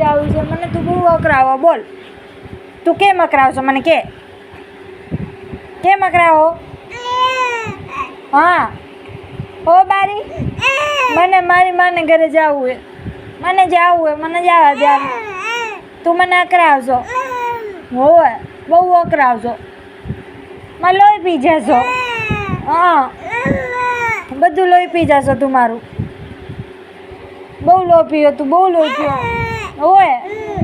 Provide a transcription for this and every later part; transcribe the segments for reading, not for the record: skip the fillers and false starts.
જાવું છે મને તું બહુ અકરાવો બોલ તું કેમ અકરાવશો મને કેમ અકરાવો હા ઓ બારી મને મારી માને ઘરે જવું હે મને જવા દે તું મને અકરાવશો હોવે બહુ અકરાવશો માં લોહી પી જશો હા બધું લોહી પી જશો તું મારું બહુ લોહી પીયો તું બહુ લોહી પીયો હોય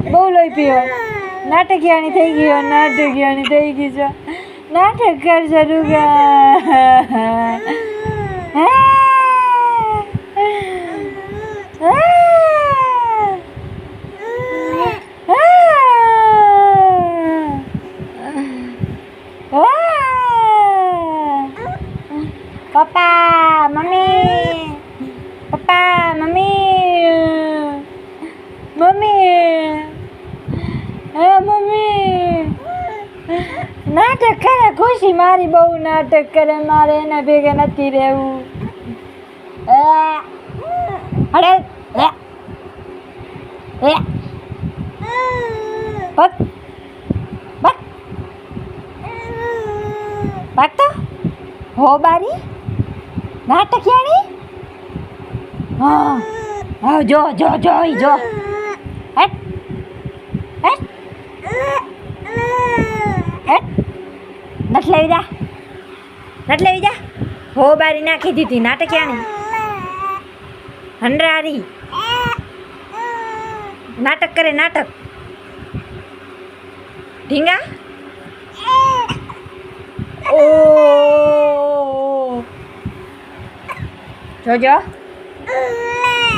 બહુ લોહી પીયો નાટકિયાણી થઈ ગઈ છે નાટક કર શરૂ પપ્પા મમ્મી નાટક કરે ખુશી મારી બહુ નાટક કરે મારે એના ભેગા નથી રહેવું અરે ભાગતો હો બારી નાટકિયાણી હા જો હેટ નટ લેવી જા હો બારી નાખી દીધી નાટકિયાણી હંડરારી નાટક કરે નાટક ઢીંગા ઓ જોજો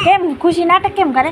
કેમ ખુશી નાટક કેમ કરે